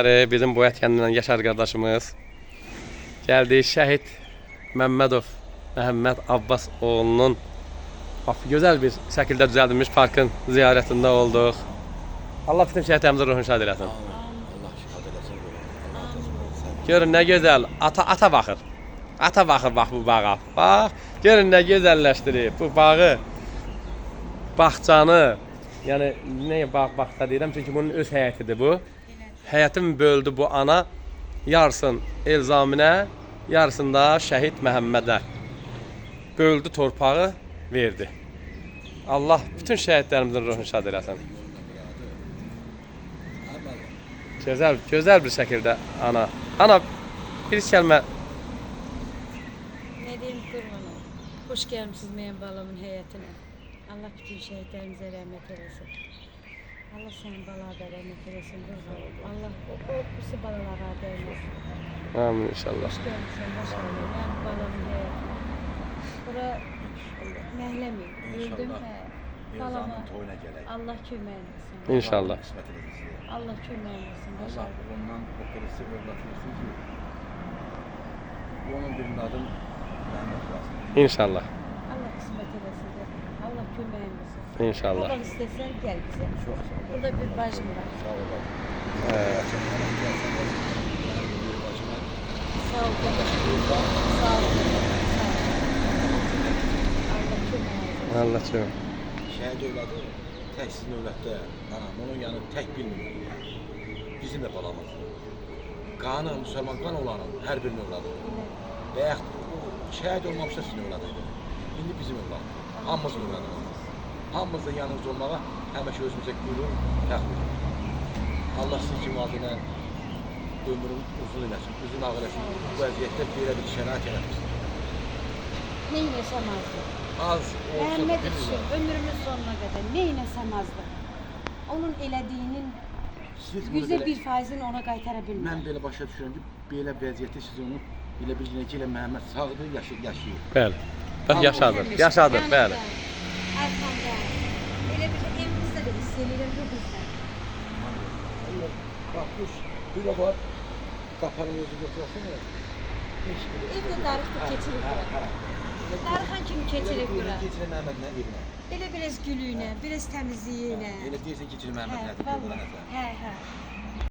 Bizim bu etkenliğinden Yaşar kardeşimiz geldi. Şəhid Məmmədov Məhəmməd Abbas oğlunun güzel bir şekilde düzəldilmiş parkın ziyaretinde olduk. Allah bütün şəhidlərimizin ruhunu şad eləsin. Allah şad eləsin. Görün ne güzel. Ata baxır. Ata baxır bax bu bağa. Bax, görün ne gözəlləşdirib bu bağı. Bağçanı. Yəni nəyə bağda deyirəm çünki bunun öz həyətidir bu. Həyətin böldü bu ana. Yarısın Elzaminə, yarısını da Şəhid Məhəmmədə. Böldü torpağı, verdi. Allah bütün şəhidlərimizin ruhunu şad eləsin. Güzel bir şekilde ana. Ana bir kəlmə. Ne diyeyim kurbanım. Hoş gelmişsiniz benim balamın heyetine. Allah bütün şehitlerimize rahmet eylesin. Allah senin balada rahmet eylesin. Allah o bizi balalara değmesin. Amin inşallah. Hoş gelmişsin, hoş geldin. Yani balamın heyetine. Bura məhləmi. Öldüm he. Balama. Allah köməyin olsun. İnşallah. Allah köməyin olsun. Allah ondan o birisi evlatlırsın ki onun birinin adın Mehmet olsun. İnşallah. Allah kısmet eylesin. Allah köməyin olsun. İnşallah. Babam istesen gel bize. Çok sağ ol. Burada bir bacım var. Sağ ol. Sağ ol babacığım. Sağ ol. Allah köməyin olsun. Allah çok. Şəhid övladı tək sizin övladda anam onun yanı tək bilmiyor. Bizim de balamız. Qanı Müslüman qan olanın hər birinin övladı. Və şəhid olmamışsa sizin övladıydı. İndi bizim övlad. Hamımızın övladı. Hamımız da yanınızda olmağa həmişə özümüzə buyurur, təxmin. Allah sizin kimi adına ömrün uzun eləsin, uzun ağır eləsin. Bu vəziyyətdə belə bir şərait yaratmışsın. Neyin yaşamazdı? Az olsa da Məhəmməd bilmirəm. üçün ömrümüz sonuna kadar neyin yaşamazdı? Onun elədiyinin Siz bunu yüzde belə- bir faizini ona qaytara Mən bilmir. belə başa düşürəm ki, belə vəziyyətdə siz onu elə bir ki, ilə Məhəmməd sağdır, yaşayır. Bəli. Bax yaşadır. Yaşadır, bəli. Arkamda. Elə bir evimizdə də hiss edirəm bu bizdən. Bak bu da var. Kafanın gözü götürsün ya. Evdə darıqda keçirir bura. Darıxan kimi keçirir bura. Keçirin Məhəmməd nə evinə? Elə biraz gülüyünə, biraz təmizliyinə. Elə deyirsən keçirin Məhəmməd Hə, nədir? vallahi. Hə, hə.